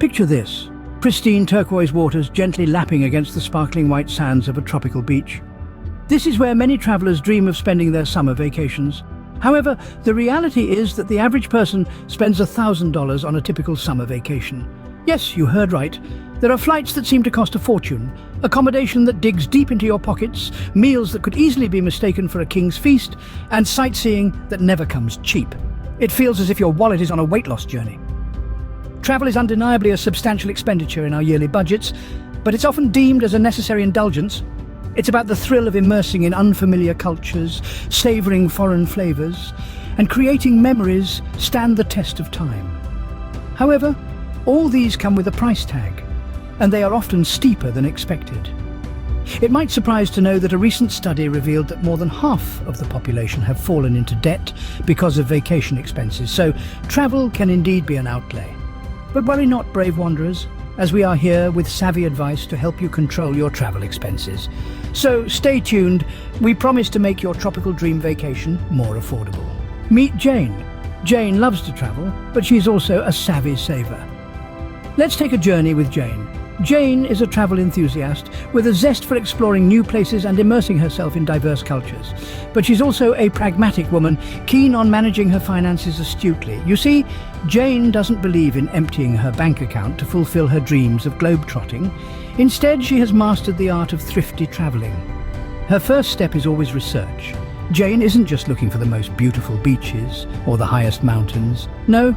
Picture this: pristine turquoise waters gently lapping against the sparkling white sands of a tropical beach. This is where many travelers dream of spending their summer vacations. However, the reality is that the average person spends $1,000 on a typical summer vacation. Yes, you heard right. There are flights that seem to cost a fortune, accommodation that digs deep into your pockets, meals that could easily be mistaken for a king's feast, and sightseeing that never comes cheap. It feels as if your wallet is on a weight loss journey. Travel is undeniably a substantial expenditure in our yearly budgets, but it's often deemed as a necessary indulgence. It's about the thrill of immersing in unfamiliar cultures, savouring foreign flavours, and creating memories stand the test of time. However, all these come with a price tag, and they are often steeper than expected. It might surprise to know that a recent study revealed that more than half of the population have fallen into debt because of vacation expenses, so travel can indeed be an outlay. But worry not, brave wanderers, as we are here with savvy advice to help you control your travel expenses. So stay tuned, we promise to make your tropical dream vacation more affordable. Meet Jane. Jane loves to travel, but she's also a savvy saver. Let's take a journey with Jane. Jane is a travel enthusiast with a zest for exploring new places and immersing herself in diverse cultures. But she's also a pragmatic woman, keen on managing her finances astutely. You see, Jane doesn't believe in emptying her bank account to fulfill her dreams of globetrotting. Instead, she has mastered the art of thrifty traveling. Her first step is always research. Jane isn't just looking for the most beautiful beaches or the highest mountains. No,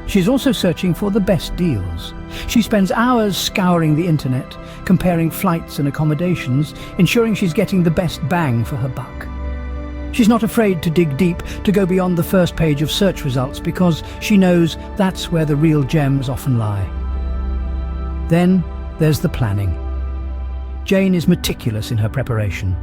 she's also searching for the best deals. She spends hours scouring the internet, comparing flights and accommodations, ensuring she's getting the best bang for her buck. She's not afraid to dig deep, to go beyond the first page of search results, because she knows that's where the real gems often lie. Then there's the planning. Jane is meticulous in her preparation.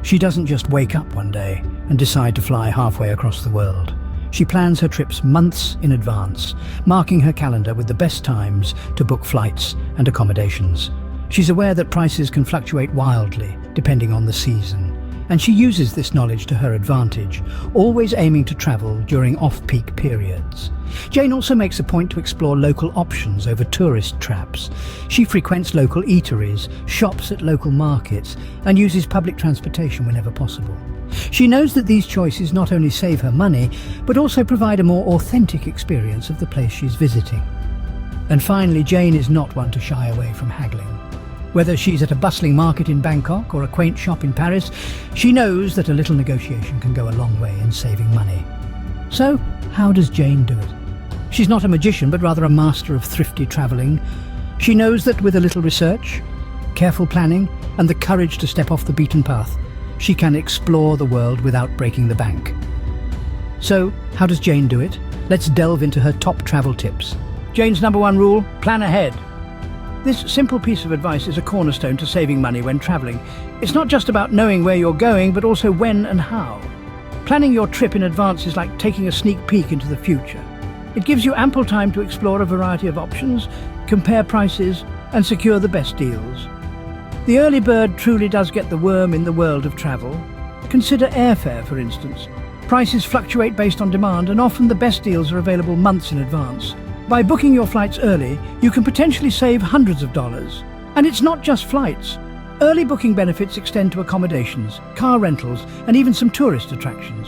She doesn't just wake up one day and decide to fly halfway across the world. She plans her trips months in advance, marking her calendar with the best times to book flights and accommodations. She's aware that prices can fluctuate wildly depending on the season, and she uses this knowledge to her advantage, always aiming to travel during off-peak periods. Jane also makes a point to explore local options over tourist traps. She frequents local eateries, shops at local markets, and uses public transportation whenever possible. She knows that these choices not only save her money, but also provide a more authentic experience of the place she's visiting. And finally, Jane is not one to shy away from haggling. Whether she's at a bustling market in Bangkok or a quaint shop in Paris, she knows that a little negotiation can go a long way in saving money. So, how does Jane do it? She's not a magician, but rather a master of thrifty travelling. She knows that with a little research, careful planning, and the courage to step off the beaten path, she can explore the world without breaking the bank. So, how does Jane do it? Let's delve into her top travel tips. Jane's number one rule: plan ahead. This simple piece of advice is a cornerstone to saving money when traveling. It's not just about knowing where you're going, but also when and how. Planning your trip in advance is like taking a sneak peek into the future. It gives you ample time to explore a variety of options, compare prices, and secure the best deals. The early bird truly does get the worm in the world of travel. Consider airfare, for instance. Prices fluctuate based on demand, and often the best deals are available months in advance. By booking your flights early, you can potentially save hundreds of dollars. And it's not just flights. Early booking benefits extend to accommodations, car rentals, and even some tourist attractions.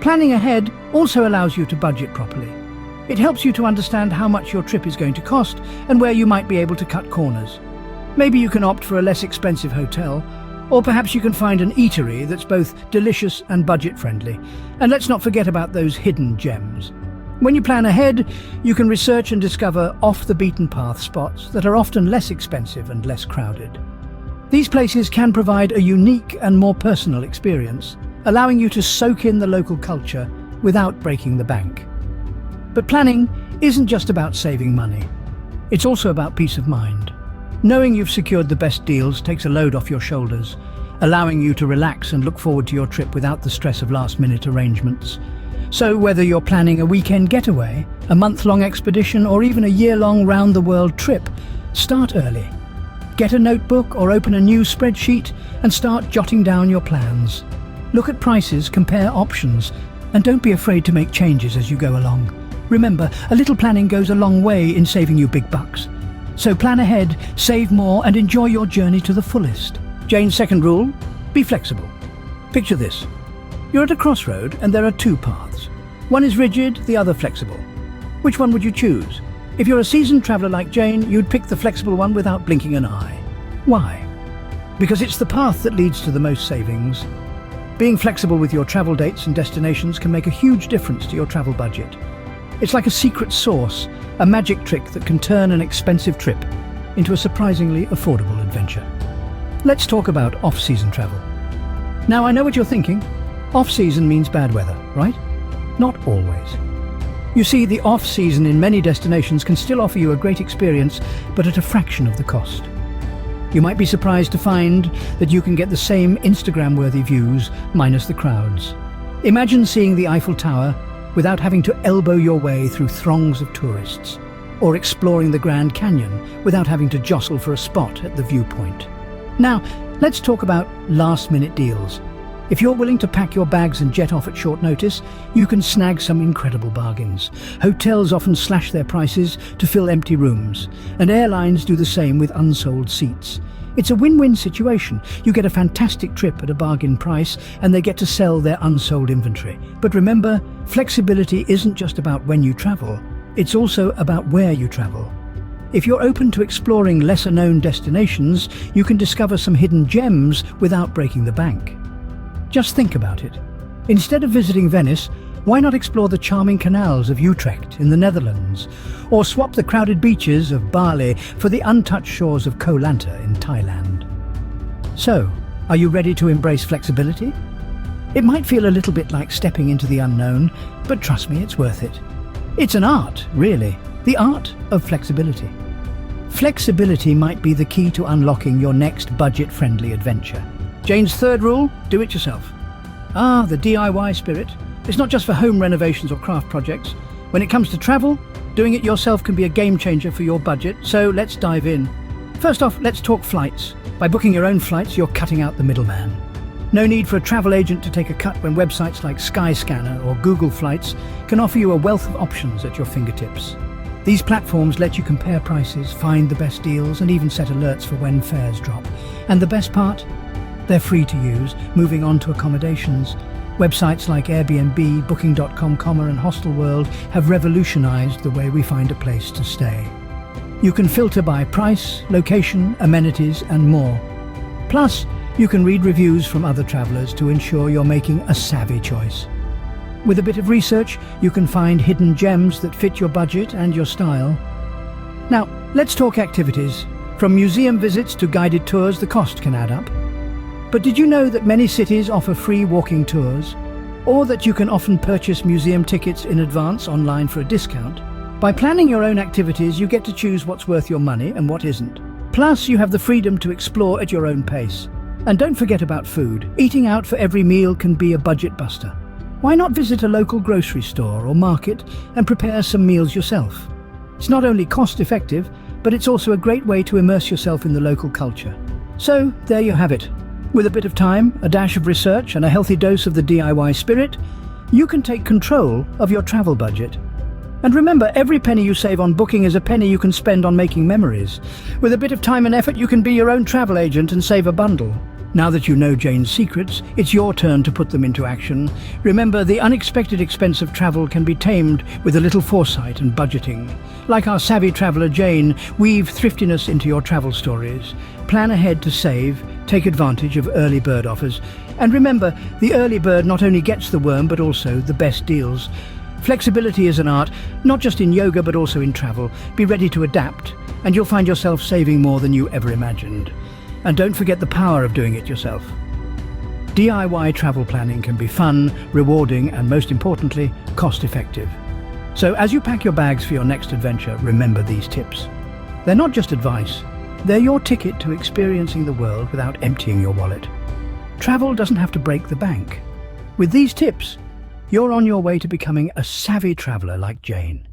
Planning ahead also allows you to budget properly. It helps you to understand how much your trip is going to cost and where you might be able to cut corners. Maybe you can opt for a less expensive hotel, or perhaps you can find an eatery that's both delicious and budget-friendly. And let's not forget about those hidden gems. When you plan ahead, you can research and discover off-the-beaten-path spots that are often less expensive and less crowded. These places can provide a unique and more personal experience, allowing you to soak in the local culture without breaking the bank. But planning isn't just about saving money. It's also about peace of mind. Knowing you've secured the best deals takes a load off your shoulders, allowing you to relax and look forward to your trip without the stress of last-minute arrangements. So whether you're planning a weekend getaway, a month-long expedition, or even a year-long round-the-world trip, start early. Get a notebook or open a new spreadsheet and start jotting down your plans. Look at prices, compare options, and don't be afraid to make changes as you go along. Remember, a little planning goes a long way in saving you big bucks. So plan ahead, save more, and enjoy your journey to the fullest. Jane's second rule: be flexible. Picture this. You're at a crossroad and there are two paths. One is rigid, the other flexible. Which one would you choose? If you're a seasoned traveller like Jane, you'd pick the flexible one without blinking an eye. Why? Because it's the path that leads to the most savings. Being flexible with your travel dates and destinations can make a huge difference to your travel budget. It's like a secret sauce, a magic trick that can turn an expensive trip into a surprisingly affordable adventure. Let's talk about off-season travel. Now, I know what you're thinking. Off-season means bad weather, right? Not always. You see, the off-season in many destinations can still offer you a great experience, but at a fraction of the cost. You might be surprised to find that you can get the same Instagram-worthy views minus the crowds. Imagine seeing the Eiffel Tower without having to elbow your way through throngs of tourists, or exploring the Grand Canyon without having to jostle for a spot at the viewpoint. Now, let's talk about last-minute deals. If you're willing to pack your bags and jet off at short notice, you can snag some incredible bargains. Hotels often slash their prices to fill empty rooms, and airlines do the same with unsold seats. It's a win-win situation. You get a fantastic trip at a bargain price, and they get to sell their unsold inventory. But remember, flexibility isn't just about when you travel, it's also about where you travel. If you're open to exploring lesser-known destinations, you can discover some hidden gems without breaking the bank. Just think about it. Instead of visiting Venice, why not explore the charming canals of Utrecht in the Netherlands, or swap the crowded beaches of Bali for the untouched shores of Koh Lanta in Thailand? So, are you ready to embrace flexibility? It might feel a little bit like stepping into the unknown, but trust me, it's worth it. It's an art, really, the art of flexibility. Flexibility might be the key to unlocking your next budget-friendly adventure. Jane's third rule: do it yourself. The DIY spirit. It's not just for home renovations or craft projects. When it comes to travel, doing it yourself can be a game changer for your budget, so let's dive in. First off, let's talk flights. By booking your own flights, you're cutting out the middleman. No need for a travel agent to take a cut when websites like Skyscanner or Google Flights can offer you a wealth of options at your fingertips. These platforms let you compare prices, find the best deals, and even set alerts for when fares drop. And the best part? They're free to use. Moving on to accommodations. Websites like Airbnb, Booking.com, and Hostelworld have revolutionized the way we find a place to stay. You can filter by price, location, amenities, and more. Plus, you can read reviews from other travelers to ensure you're making a savvy choice. With a bit of research, you can find hidden gems that fit your budget and your style. Now, let's talk activities. From museum visits to guided tours, the cost can add up. But did you know that many cities offer free walking tours? Or that you can often purchase museum tickets in advance online for a discount? By planning your own activities, you get to choose what's worth your money and what isn't. Plus, you have the freedom to explore at your own pace. And don't forget about food. Eating out for every meal can be a budget buster. Why not visit a local grocery store or market and prepare some meals yourself? It's not only cost-effective, but it's also a great way to immerse yourself in the local culture. So, there you have it. With a bit of time, a dash of research, and a healthy dose of the DIY spirit, you can take control of your travel budget. And remember, every penny you save on booking is a penny you can spend on making memories. With a bit of time and effort, you can be your own travel agent and save a bundle. Now that you know Jane's secrets, it's your turn to put them into action. Remember, the unexpected expense of travel can be tamed with a little foresight and budgeting. Like our savvy traveller Jane, weave thriftiness into your travel stories. Plan ahead to save, take advantage of early bird offers. And remember, the early bird not only gets the worm, but also the best deals. Flexibility is an art, not just in yoga, but also in travel. Be ready to adapt, and you'll find yourself saving more than you ever imagined. And don't forget the power of doing it yourself. DIY travel planning can be fun, rewarding, and most importantly, cost-effective. So as you pack your bags for your next adventure, remember these tips. They're not just advice, they're your ticket to experiencing the world without emptying your wallet. Travel doesn't have to break the bank. With these tips, you're on your way to becoming a savvy traveller like Jane.